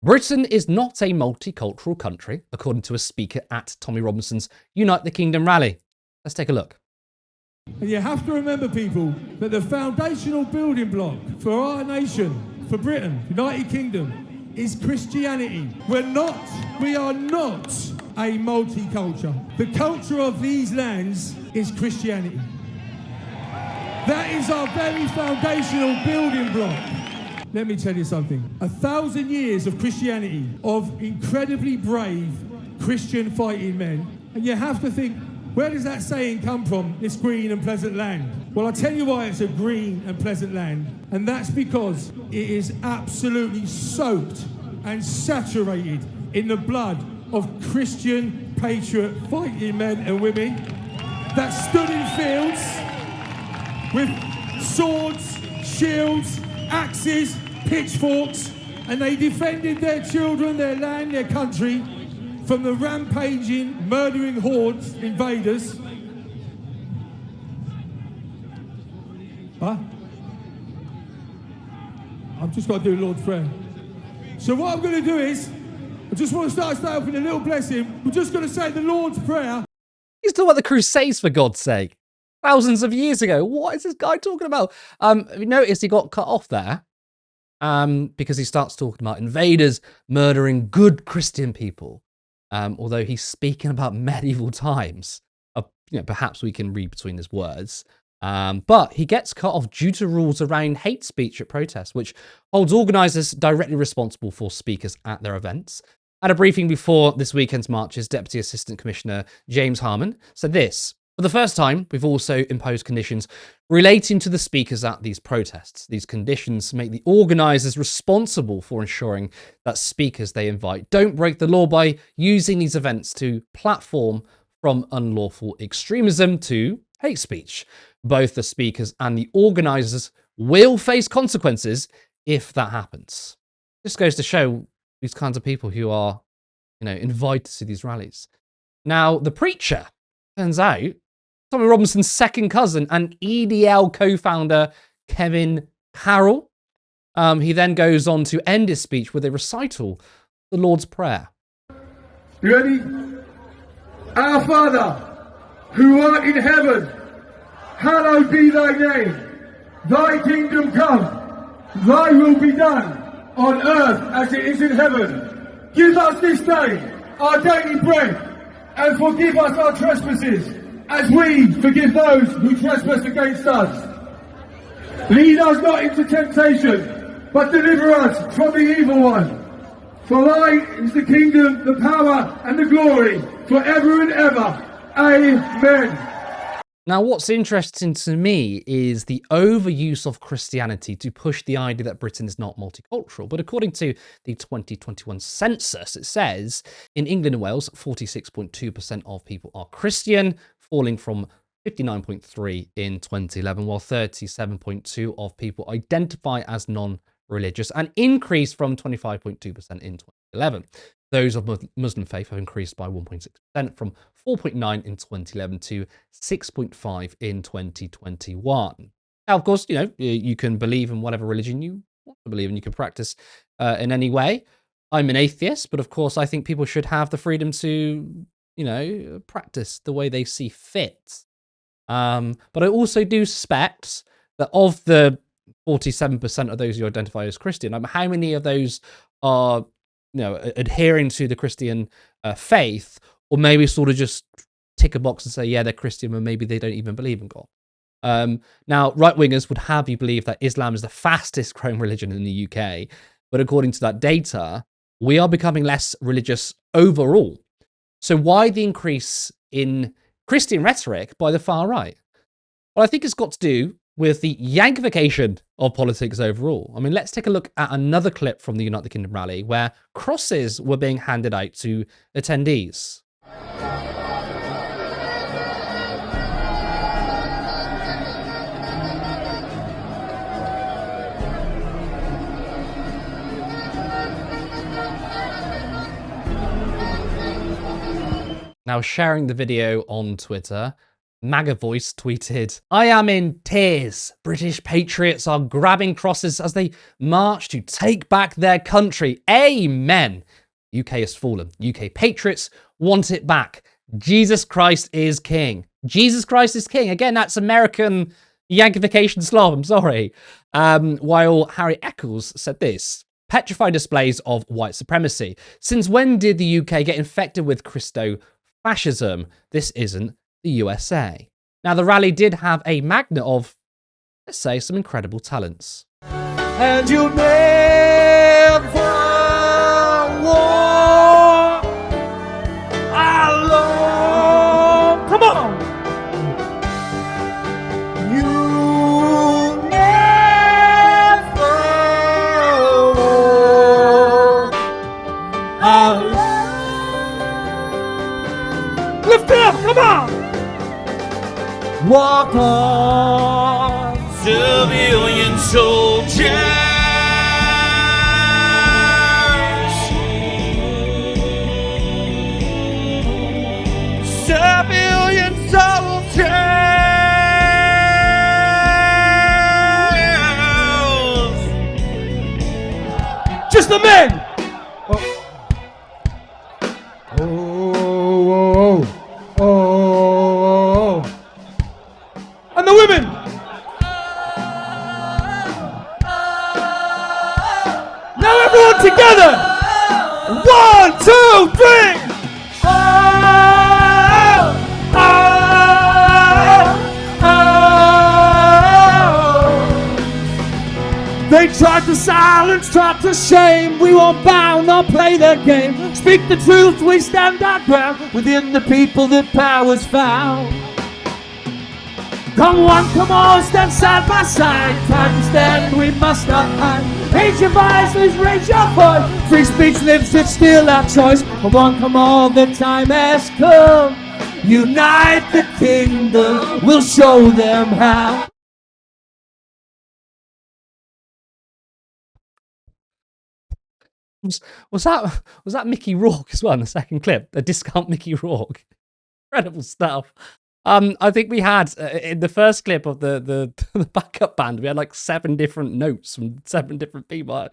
Britain is not a multicultural country, according to a speaker at Tommy Robinson's Unite the Kingdom rally. Let's take a look. And you have to remember, people, that the foundational building block for our nation, for Britain, United Kingdom, is Christianity. We are not a multicultural. The culture of these lands is Christianity. That is our very foundational building block. Let me tell you something. 1,000 years of Christianity, of incredibly brave Christian fighting men, and you have to think, where does that saying come from, this green and pleasant land? Well, I'll tell you why it's a green and pleasant land, and that's because it is absolutely soaked and saturated in the blood of Christian patriot fighting men and women that stood in fields with swords, shields, axes, pitchforks, and they defended their children, their land, their country from the rampaging, murdering hordes, invaders. Huh? I've just got to do Lord's Prayer. So what I'm going to do is, I just want to start off with a little blessing. We're just going to say the Lord's Prayer. He's talking about the Crusades, for God's sake. Thousands of years ago. What is this guy talking about? Have you noticed he got cut off there? Because he starts talking about invaders murdering good Christian people. Although he's speaking about medieval times. Perhaps we can read between his words. But he gets cut off due to rules around hate speech at protests, which holds organisers directly responsible for speakers at their events. At a briefing before this weekend's marches, Deputy Assistant Commissioner James Harman said this: "For the first time, we've also imposed conditions relating to the speakers at these protests. These conditions make the organisers responsible for ensuring that speakers they invite don't break the law by using these events to platform from unlawful extremism to hate speech. Both the speakers and the organisers will face consequences if that happens." This goes to show these kinds of people who are, invited to these rallies. Now, the preacher, turns out, Tommy Robinson's second cousin and EDL co-founder Kevin Carroll. He then goes on to end his speech with a recital, the Lord's Prayer. You ready? Our Father, who art in heaven, hallowed be thy name. Thy kingdom come, thy will be done, on earth as it is in heaven. Give us this day our daily bread, and forgive us our trespasses, as we forgive those who trespass against us. Lead us not into temptation, but deliver us from the evil one. For thine is the kingdom, the power, and the glory, forever and ever. Amen. Now, what's interesting to me is the overuse of Christianity to push the idea that Britain is not multicultural. But according to the 2021 census, it says in England and Wales, 46.2% of people are Christian, falling from 59.3 in 2011, while 37.2 of people identify as non-religious, and increased from 25.2% in 2011. Those of Muslim faith have increased by 1.6% from 4.9 in 2011 to 6.5 in 2021. Now, of course, you can believe in whatever religion you want to believe in. You can practice in any way. I'm an atheist, but of course, I think people should have the freedom to, practice the way they see fit. But I also do suspect that of the 47% of those who identify as Christian, how many of those are adhering to the Christian faith, or maybe sort of just tick a box and say, yeah, they're Christian, but maybe they don't even believe in God. Now, right-wingers would have you believe that Islam is the fastest growing religion in the UK, but according to that data, we are becoming less religious overall. So why the increase in Christian rhetoric by the far right? Well, I think it's got to do with the yankification of politics overall. I mean, let's take a look at another clip from the United Kingdom rally where crosses were being handed out to attendees. Now, sharing the video on Twitter, MAGA voice tweeted, "I am in tears. British patriots are grabbing crosses as they march to take back their country. Amen. UK has fallen. UK patriots want it back. Jesus Christ is king." Jesus Christ is king. Again, that's American yankification slop. I'm sorry. While Harry Eccles said this, "Petrified displays of white supremacy. Since when did the UK get infected with Christo-fascism? This isn't the USA." Now, the rally did have a magnet of, let's say, some incredible talents. And you'll never walk alone. Come on. You'll never walk alone. Lift it up, come on. Walk on, civilian soldiers. Civilian soldiers. Just the men. Oh. And the women. Now everyone together. 1, 2, 3. They tried to silence, tried to shame. We won't bow nor play their game. Speak the truth, we stand our ground. Within the people that power's found. Come on, come on, stand side by side. Time to stand, we must not hide. Raise your voices, raise your voice. Free speech lives, it's still our choice. Come on, the time has come. Unite the kingdom, we'll show them how. Was that Mickey Rourke as well in the second clip? A discount Mickey Rourke. Incredible stuff. I think we had in the first clip of the backup band, we had like 7 different notes from 7 different people.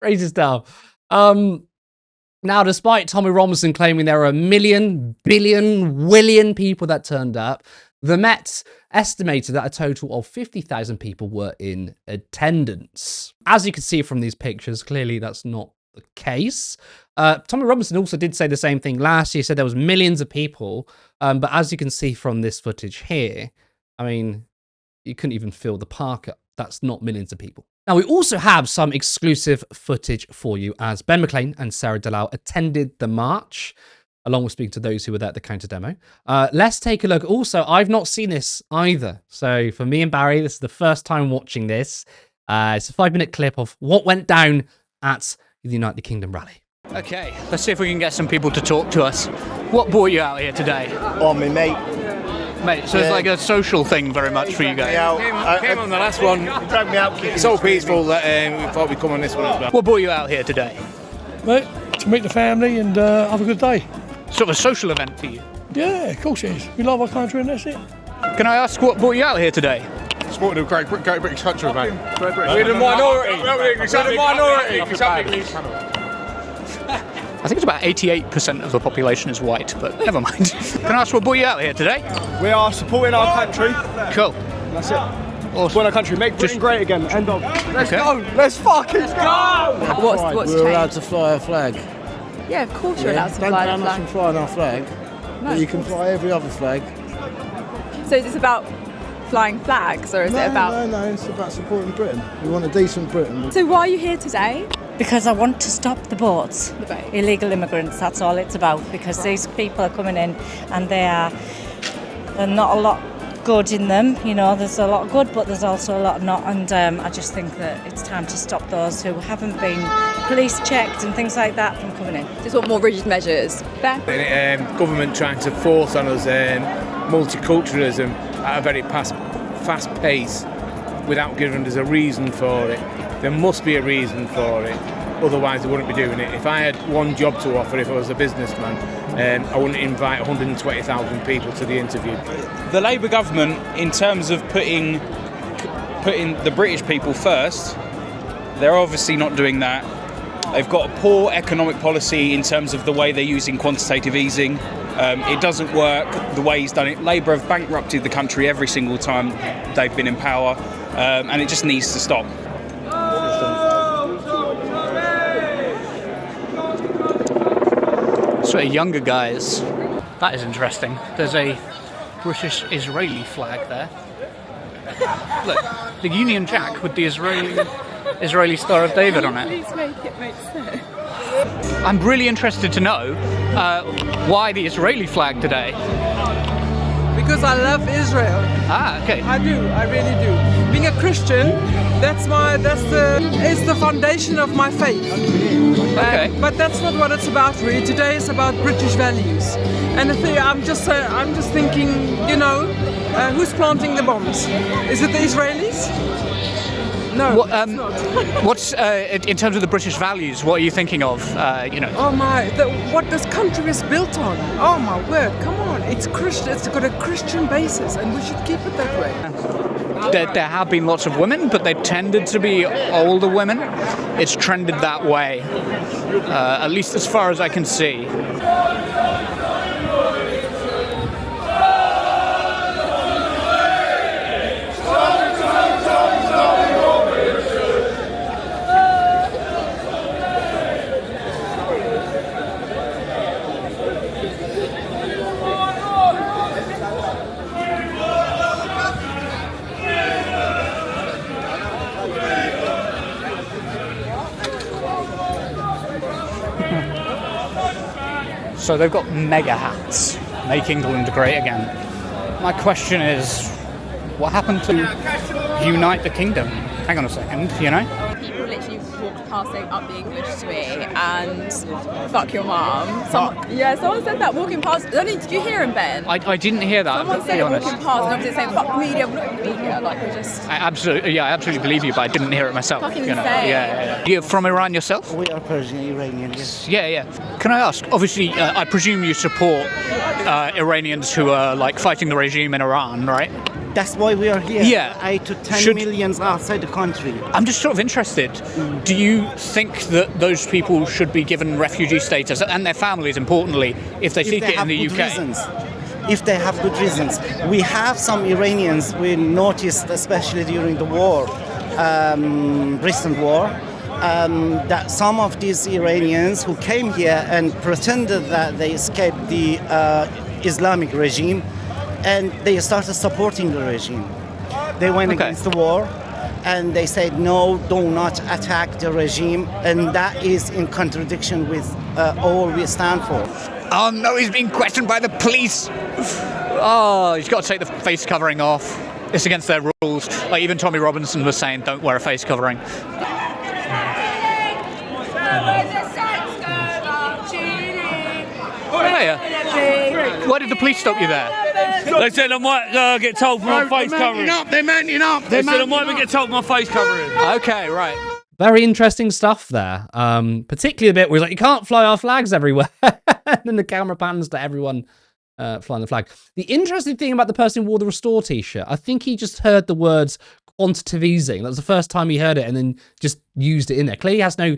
Crazy stuff. Now, despite Tommy Robinson claiming there were 1 million, billion, willion people that turned up, the Met estimated that a total of 50,000 people were in attendance. As you can see from these pictures, clearly that's not the case. Tommy Robinson also did say the same thing last year. He said there was millions of people, but as you can see from this footage here, I mean, you couldn't even fill the park up. That's not millions of people. Now, we also have some exclusive footage for you as Ben McLean and Sarah Delisle attended the march, along with speaking to those who were there at the counter demo. Let's take a look. Also, I've not seen this either. So for me and Barry, this is the first time watching this. It's a 5-minute clip of what went down at the United Kingdom rally. Okay, let's see if we can get some people to talk to us. What brought you out here today? Oh, my mate. Mate, so it's like a social thing very much for you guys. Came on the last one. He dragged me out. It's so peaceful that we thought we'd come on this one as well. What brought you out here today? Mate, to meet the family and have a good day. Sort of a social event for you? Yeah, of course it is. We love our country and that's it. Can I ask what brought you out here today? Supporting the great British country, mate. We're the minority. We're the minority. I think it's about 88% of the population is white, but never mind. Can I ask what brought you out here today? We are supporting our country. Cool. That's it. Awesome. Supporting our country. Make Britain great again. End of. Let's go. Let's fucking go. What's We're allowed changed? to fly a flag. Yeah, of course you're allowed to fly the Don't ban us flag. from flying our flag, but you can fly every other flag. So is this about flying flags, or is it about... No, it's about supporting Britain. We want a decent Britain. So why are you here today? Because I want to stop the boats, The boat. illegal immigrants, that's all it's about, because these people are coming in and they're not a lot good in them, you know, there's a lot of good but there's also a lot not, and I just think that it's time to stop those who haven't been police checked and things like that from coming in. Just want more rigid measures. Beth? Government trying to force on us multiculturalism at a very fast pace without giving us a reason for it. There must be a reason for it. otherwise they wouldn't be doing it. If I had one job to offer, if I was a businessman, I wouldn't invite 120,000 people to the interview. The Labour government, in terms of putting the British people first, they're obviously not doing that. They've got a poor economic policy in terms of the way they're using quantitative easing. It doesn't work the way he's done it. Labour have bankrupted the country every single time they've been in power, and it just needs to stop. Sort of younger guys. That is interesting. There's a British-Israeli flag there. Look, the Union Jack with the Israeli Star of David on it. Please make it make sense. I'm really interested to know why the Israeli flag today. Because I love Israel. Ah, okay. I do, I really do. Being a Christian, it's the foundation of my faith. Okay. But that's not what it's about really. Today is about British values. And I'm just thinking, who's planting the bombs? Is it the Israelis? No, it's not. What's in terms of the British values? What are you thinking of? Oh my! What this country is built on. Oh my word! Come on! It's Christian. It's got a Christian basis, and we should keep it that way. There have been lots of women, but they've tended to be older women. It's trended that way, at least as far as I can see. So they've got mega hats, make England great again. My question is, what happened to unite the kingdom? Hang on a second, People literally walked past up the English to me and fuck your mum. Someone said that walking past. Did you hear him, Ben? I didn't hear that. Someone said it walking past, and obviously saying fuck the media, I'm not in the media. Like I just. I absolutely believe you, but I didn't hear it myself. Fucking insane. Yeah. You're from Iran yourself? We are Persian, Iranian, yes. Yeah. Can I ask? Obviously, I presume you support Iranians who are like fighting the regime in Iran, right? That's why we are here. Yeah. 8 to 10 millions outside the country. I'm just sort of interested. Do you think that those people should be given refugee status, and their families, importantly, if they seek it in the UK? Reasons. If they have good reasons. We have some Iranians we noticed, especially during the war, recent war, that some of these Iranians who came here and pretended that they escaped the Islamic regime, and they started supporting the regime. They went against the war, and they said, no, do not attack the regime, and that is in contradiction with all we stand for. Oh no, he's being questioned by the police. Oh, he's got to take the face covering off. It's against their rules. Like even Tommy Robinson was saying, don't wear a face covering. Why did the police stop you there? They said I might get told for my face covering. They're mounting up. They said I might get told for my face covering. Okay, right. Very interesting stuff there. Particularly the bit where he's like, you can't fly our flags everywhere. And then the camera pans to everyone flying the flag. The interesting thing about the person who wore the Restore t-shirt, I think he just heard the words quantitative easing. That was the first time he heard it and then just used it in there. Clearly he has no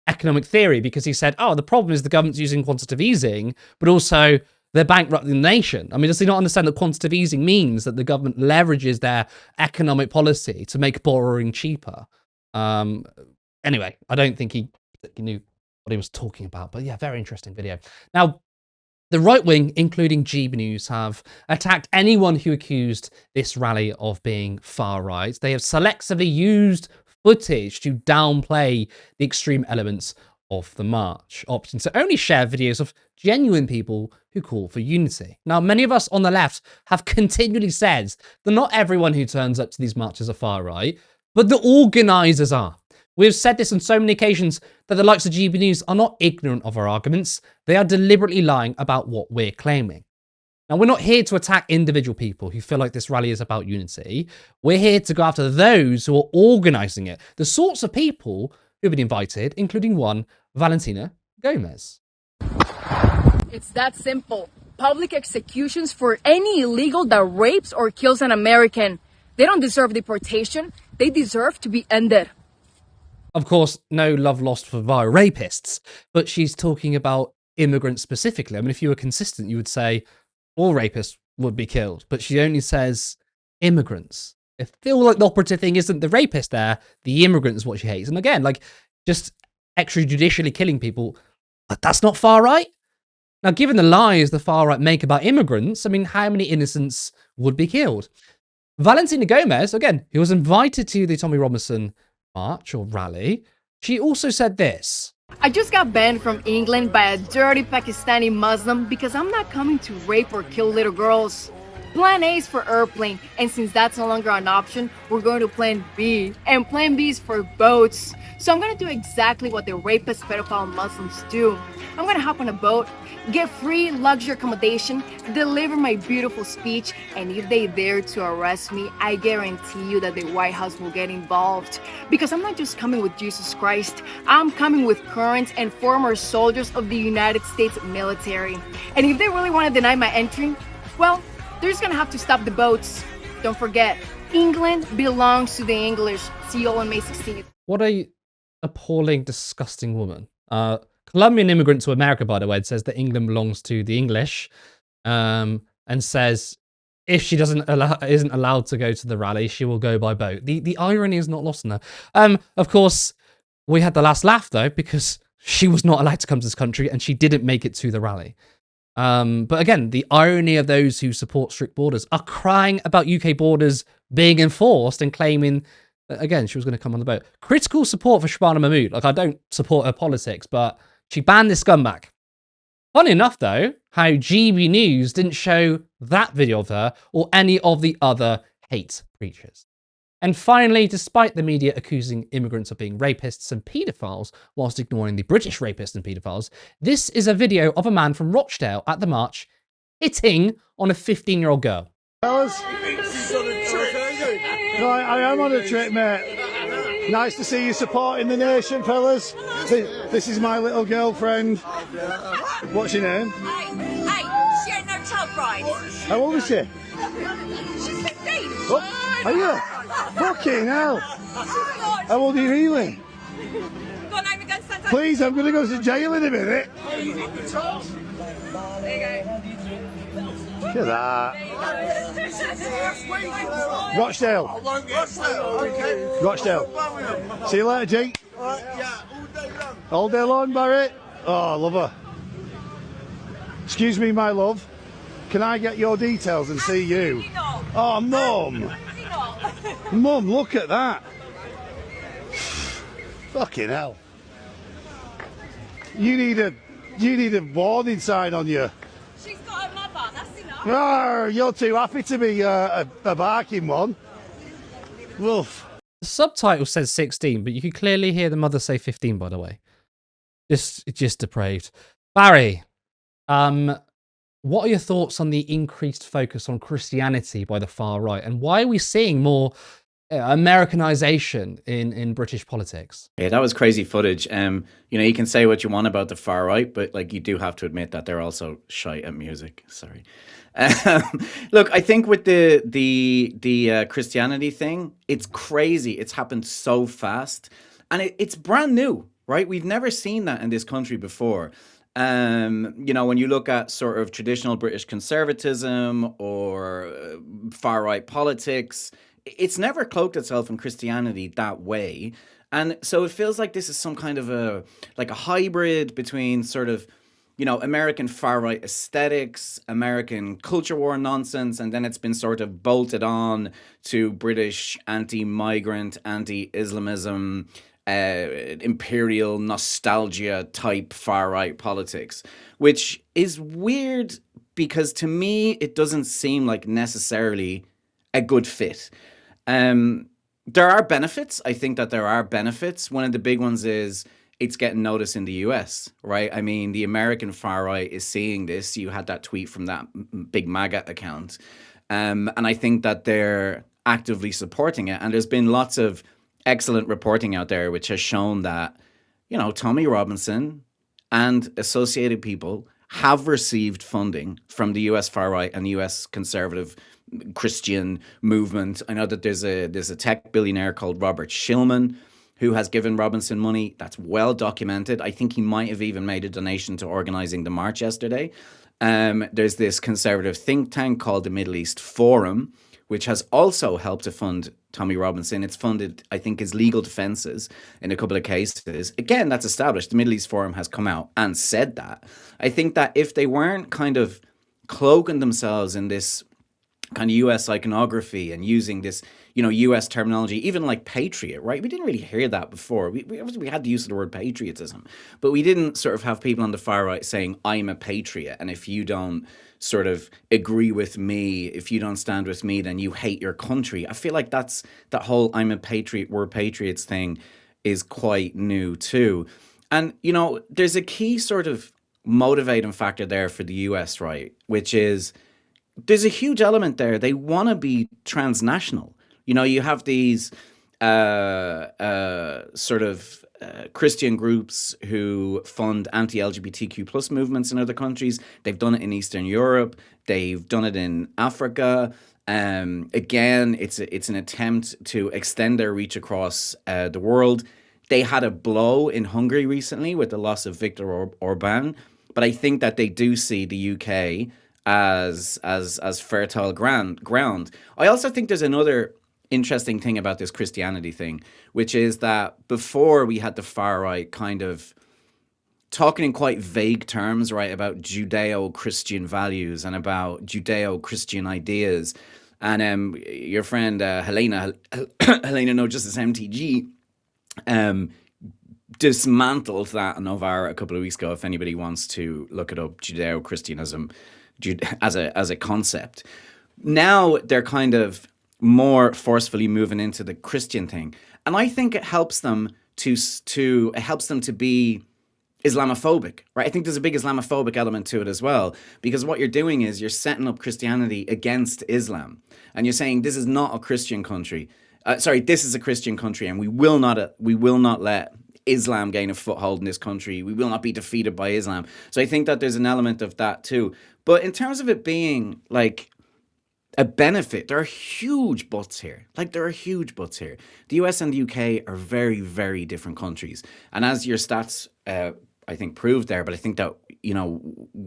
economic theory because he said, oh, the problem is the government's using quantitative easing, but also they're bankrupting the nation. I mean, does he not understand that quantitative easing means that the government leverages their economic policy to make borrowing cheaper? Anyway, I don't think he knew what he was talking about, but yeah, very interesting video. Now, the right wing, including GB News, have attacked anyone who accused this rally of being far right. They have selectively used footage to downplay the extreme elements of the march, opting to only share videos of genuine people who call for unity. Now, many of us on the left have continually said that not everyone who turns up to these marches are far right, but the organisers are. We've said this on so many occasions that the likes of GB News are not ignorant of our arguments. They are deliberately lying about what we're claiming. Now, we're not here to attack individual people who feel like this rally is about unity. We're here to go after those who are organising it. The sorts of people who've been invited, including one, Valentina Gomez. It's that simple. Public executions for any illegal that rapes or kills an American. They don't deserve deportation. They deserve to be ended. Of course, no love lost for vile rapists, but she's talking about immigrants specifically. I mean, if you were consistent, you would say all rapists would be killed, but she only says immigrants. I feel like the operative thing isn't the rapist there, the immigrant is what she hates. And again, like, just extrajudicially killing people, that's not far right. Now, given the lies the far right make about immigrants, I mean, how many innocents would be killed? Valentina Gomez, again, who was invited to the Tommy Robinson march or rally, she also said this. I just got banned from England by a dirty Pakistani Muslim because I'm not coming to rape or kill little girls. Plan A is for airplane, and since that's no longer an option, we're going to plan B. And plan B is for boats. So I'm going to do exactly what the rapist pedophile Muslims do. I'm going to hop on a boat, get free luxury accommodation, deliver my beautiful speech, and if they dare to arrest me, I guarantee you that the White House will get involved. Because I'm not just coming with Jesus Christ, I'm coming with current and former soldiers of the United States military. And if they really want to deny my entry, well, they're just gonna have to stop the boats. Don't forget, England belongs to the English. See you all on May 16th. What a appalling, disgusting woman. Colombian immigrant to America, by the way, says that England belongs to the English, and says if she isn't allowed to go to the rally, she will go by boat. The irony is not lost on her. Of course, we had the last laugh though, because she was not allowed to come to this country and she didn't make it to the rally. But again, the irony of those who support strict borders are crying about UK borders being enforced and claiming, again, she was going to come on the boat. Critical support for Shabana Mahmood. Like, I don't support her politics, but she banned this scumbag. Funny enough, though, how GB News didn't show that video of her or any of the other hate preachers. And finally, despite the media accusing immigrants of being rapists and paedophiles whilst ignoring the British rapists and paedophiles, this is a video of a man from Rochdale at the march hitting on a 15-year-old girl. Fellas, no, I am on a trip, mate. Nice to see you supporting the nation, fellas. This is my little girlfriend. What's your name? Hey, she ain't no child bride. How old is she? She's 15. Oh, are you? Fucking hell. How old are you really? Go on, Amy, go and stand up. Please, I'm going to go to jail in a minute. There you go. Look at that. Rochdale. Rochdale. See you later, G. All day long, Barry. Oh, I love her. Excuse me, my love. Can I get your details and see you? Oh, Mum. Mum, look at that. Fucking hell. You need a warning sign on you. She's got a mother, that's enough. Oh, you're too happy to be a barking one. Wolf. The subtitle says 16, but you can clearly hear the mother say 15, by the way. Just depraved. Barry, what are your thoughts on the increased focus on Christianity by the far right? And why are we seeing more Americanization in British politics? Yeah, that was crazy footage. You know, you can say what you want about the far right, but like you do have to admit that they're also shite at music. Sorry. Look, I think with the Christianity thing, it's crazy. It's happened so fast, and it's brand new, right? We've never seen that in this country before. You know, when you look at sort of traditional British conservatism or far right politics, it's never cloaked itself in Christianity that way. And so it feels like this is some kind of a hybrid between sort of, you know, American far right aesthetics, American culture war nonsense, and then it's been sort of bolted on to British anti-migrant, anti-Islamism, imperial nostalgia type far right politics, which is weird because to me it doesn't seem like necessarily a good fit. There are benefits. I think that there are benefits. One of the big ones is it's getting noticed in the US, right? I mean, the American far right is seeing this. You had that tweet from that big MAGA account. And I think that they're actively supporting it. And there's been lots of excellent reporting out there, which has shown that, Tommy Robinson and associated people have received funding from the US far right and the US conservative Christian movement. I know that there's a tech billionaire called Robert Shillman who has given Robinson money. That's well documented. I think he might have even made a donation to organizing the march yesterday. There's this conservative think tank called the Middle East Forum, which has also helped to fund Tommy Robinson. It's funded, I think, his legal defenses in a couple of cases. Again, that's established. The Middle East Forum has come out and said that. I think that if they weren't kind of cloaking themselves in this kind of US iconography and using this, US terminology, even like patriot, right? We didn't really hear that before. We had the use of the word patriotism, but we didn't sort of have people on the far right saying, I'm a patriot. And if you don't sort of agree with me, if you don't stand with me, then you hate your country. I feel like that whole I'm a patriot, we're patriots thing is quite new too. And, there's a key sort of motivating factor there for the US, right? Which is, there's a huge element there. They want to be transnational. You have these Christian groups who fund anti-LGBTQ plus movements in other countries. They've done it in Eastern Europe. They've done it in Africa. Again, it's an attempt to extend their reach across the world. They had a blow in Hungary recently with the loss of Viktor Orban, but I think that they do see the UK as fertile ground. I also think there's another interesting thing about this Christianity thing, which is that before we had the far right kind of talking in quite vague terms, right, about Judeo-Christian values and about Judeo-Christian ideas. And your friend Helena No Justice MTG dismantled that on Novara a couple of weeks ago. If anybody wants to look it up, Judeo-Christianism as a concept. Now they're kind of more forcefully moving into the Christian thing, and I think it helps them to be Islamophobic, right? I think there's a big Islamophobic element to it as well, because what you're doing is you're setting up Christianity against Islam, and you're saying this is not a Christian country. This is a Christian country, and we will not let Islam gain a foothold in this country. We will not be defeated by Islam. So I think that there's an element of that too. But in terms of it being like a benefit, there are huge buts here. The US and the UK are very, very different countries. And as your stats, I think, proved there, but I think that,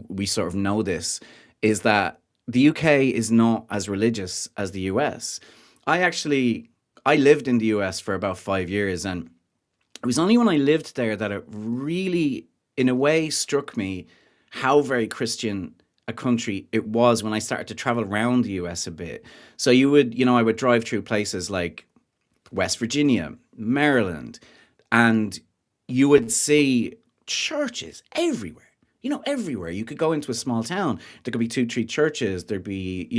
we sort of know this, is that the UK is not as religious as the US. I lived in the US for about 5 years, and it was only when I lived there that it really, in a way, struck me how very Christian a country it was when I started to travel around the US a bit. So I would drive through places like West Virginia, Maryland, and you would see churches everywhere. Everywhere. You could go into a small town, there could be 2-3 churches, there'd be,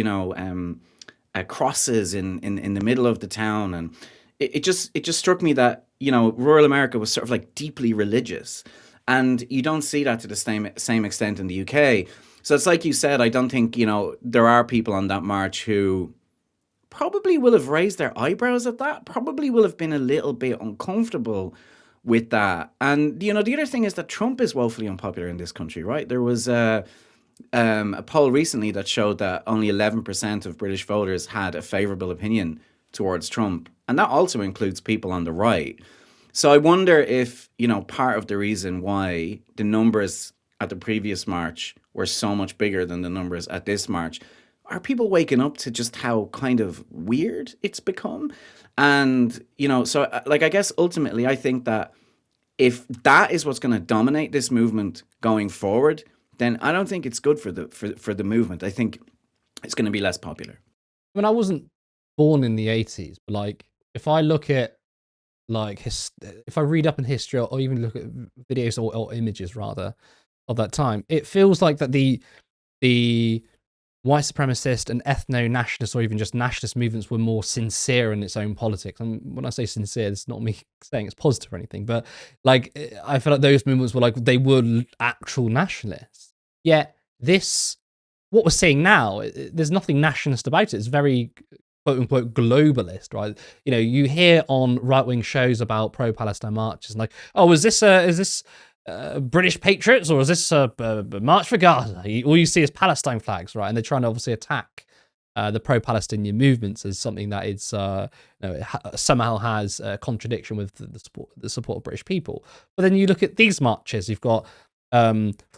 crosses in the middle of the town, and it just struck me that, rural America was sort of like deeply religious, and you don't see that to the same extent in the UK. So it's like you said, I don't think, there are people on that march who probably will have raised their eyebrows at that, probably will have been a little bit uncomfortable with that. And, the other thing is that Trump is woefully unpopular in this country, right? There was a poll recently that showed that only 11% of British voters had a favourable opinion towards Trump. And that also includes people on the right. So I wonder if, part of the reason why the numbers at the previous march were so much bigger than the numbers at this march, are people waking up to just how kind of weird it's become? And, so I guess ultimately I think that if that is what's going to dominate this movement going forward, then I don't think it's good for the movement. I think it's going to be less popular. I mean, I wasn't born in the 80s, but if I look at if I read up in history or even look at videos or images rather of that time, it feels like that the white supremacist and ethno-nationalist or even just nationalist movements were more sincere in its own politics. And when I say sincere, it's not me saying it's positive or anything, but I feel like those movements were they were actual nationalists. Yet what we're seeing now, there's nothing nationalist about it. It's very quote unquote globalist, right? You know, you hear on right wing shows about pro Palestine marches, and like, oh, is this British patriots or is this a march for Gaza? All you see is Palestine flags, right? And they're trying to obviously attack the pro-Palestinian movements as something that is somehow has a contradiction with the support of British people. But then you look at these marches, you've got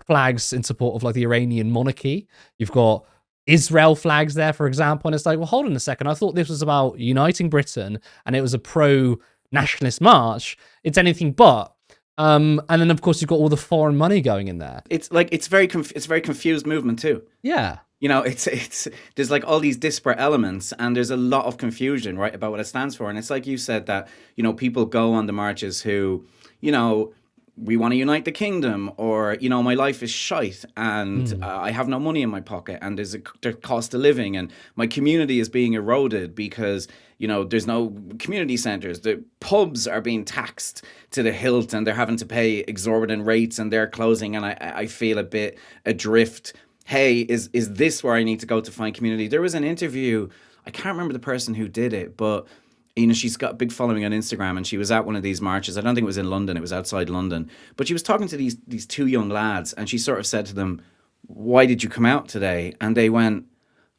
flags in support of like the Iranian monarchy. You've got Israel flags there, for example. And it's like, well, hold on a second. I thought this was about uniting Britain and it was a pro-nationalist march. It's anything but. And then of course you've got all the foreign money going in there. It's like it's very confused movement too. Yeah. You know, it's there's like all these disparate elements and there's a lot of confusion, right, about what it stands for. And it's like you said that, you know, people go on the marches who, you know, we want to unite the kingdom, or, you know, my life is shite and I have no money in my pocket and there's a cost of living and my community is being eroded because, you know, there's no community centres. The pubs are being taxed to the hilt and they're having to pay exorbitant rates and they're closing, and I feel a bit adrift. Hey, is this where I need to go to find community? There was an interview, I can't remember the person who did it, but, you know, she's got a big following on Instagram and she was at one of these marches. I don't think it was in London, it was outside London. But she was talking to these two young lads and she sort of said to them, why did you come out today? And they went,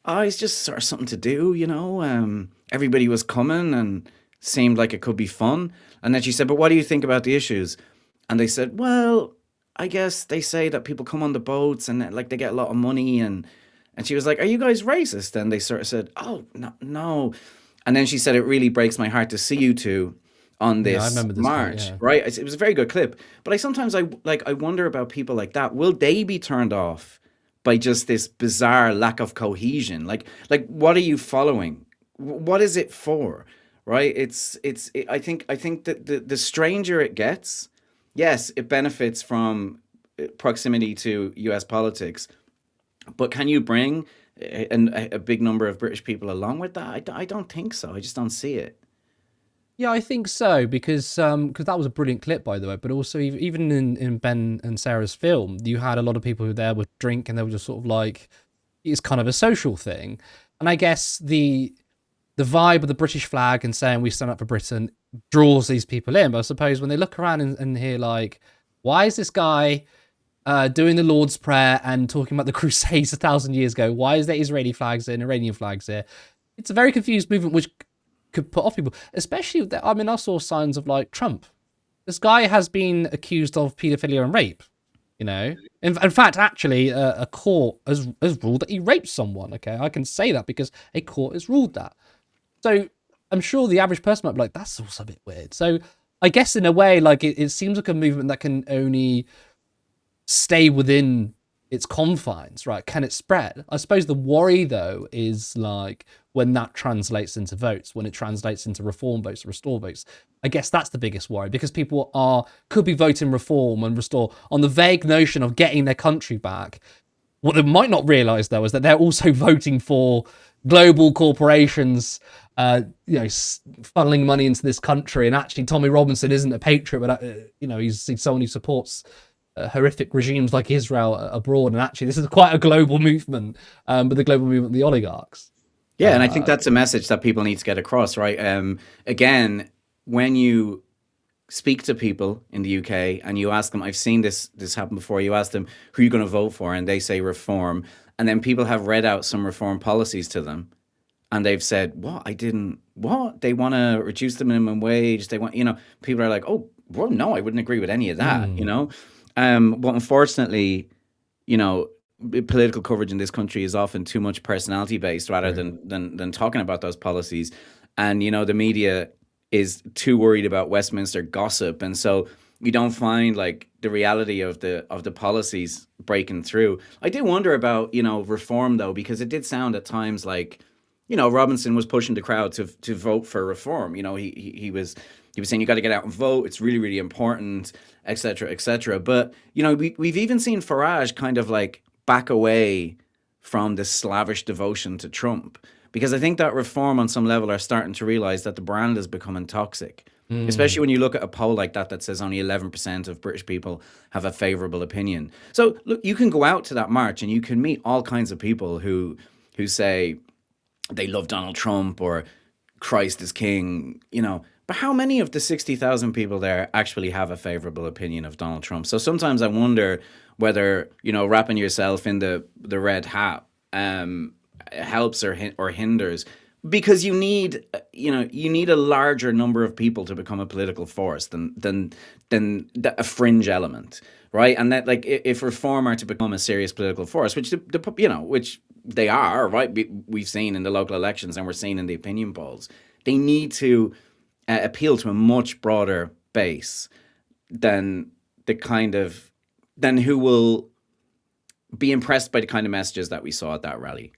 oh, it's just sort of something to do, you know. Everybody was coming and seemed like it could be fun. And then she said, but what do you think about the issues? And they said, well, I guess they say that people come on the boats and like they get a lot of money. And she was like, are you guys racist? And they sort of said, oh, no. And then she said, it really breaks my heart to see you two on this march, right? It was a very good clip. But sometimes I wonder about people like that. Will they be turned off by just this bizarre lack of cohesion? Like what are you following? What is it for? Right? I think that the stranger it gets, yes, it benefits from proximity to US politics, but can you bring a big number of British people along with that? I don't think so. I just don't see it. Yeah, I think so, because that was a brilliant clip, by the way. But also, even in Ben and Sarah's film, you had a lot of people who there would drink, and they were just sort of like, it's kind of a social thing. And I guess the vibe of the British flag and saying we stand up for Britain draws these people in. But I suppose when they look around and hear like, why is this guy doing the Lord's Prayer and talking about the Crusades 1,000 years ago? Why is there Israeli flags here and Iranian flags here? It's a very confused movement, which could put off people, especially, I mean, I saw signs of like Trump. This guy has been accused of paedophilia and rape, you know. In fact, actually, a court has ruled that he raped someone, okay? I can say that because a court has ruled that. So I'm sure the average person might be like, that's also a bit weird. So I guess in a way, like it seems like a movement that can only stay within its confines, right? Can it spread? I suppose the worry, though, is like when that translates into votes, when it translates into reform votes, restore votes. I guess that's the biggest worry, because people could be voting reform and restore on the vague notion of getting their country back. What they might not realise, though, is that they're also voting for global corporations, you know, funneling money into this country. And actually, Tommy Robinson isn't a patriot, but you know, he's someone who supports horrific regimes like Israel abroad. And actually, this is quite a global movement, but the global movement of the oligarchs. Yeah, and I think that's a message that people need to get across, right? Again, when you speak to people in the UK and you ask them, I've seen this happen before, you ask them, who are you going to vote for? And they say reform. And then people have read out some reform policies to them. And they've said, what? They want to reduce the minimum wage. They want, you know, people are like, oh, well, no, I wouldn't agree with any of that, you know? But unfortunately, you know, political coverage in this country is often too much personality based rather than talking about those policies. And, you know, the media is too worried about Westminster gossip. And so you don't find like the reality of the policies breaking through. I do wonder about, you know, reform though, because it did sound at times like, you know, Robinson was pushing the crowd to vote for reform. You know, he was saying you got to get out and vote. It's really, really important, et cetera, et cetera. But, you know, we've even seen Farage kind of like back away from this slavish devotion to Trump, because I think that reform on some level are starting to realize that the brand is becoming toxic, especially when you look at a poll like that says only 11% of British people have a favorable opinion. So look, you can go out to that march and you can meet all kinds of people who say, they love Donald Trump or Christ is king, you know. But how many of the 60,000 people there actually have a favorable opinion of Donald Trump? So sometimes I wonder whether, you know, wrapping yourself in the red hat helps or hinders, because you need a larger number of people to become a political force than a fringe element, right? And that, like, if Reform are to become a serious political force, which which they are, right? We've seen in the local elections and we're seeing in the opinion polls, they need to appeal to a much broader base than who will be impressed by the kind of messages that we saw at that rally.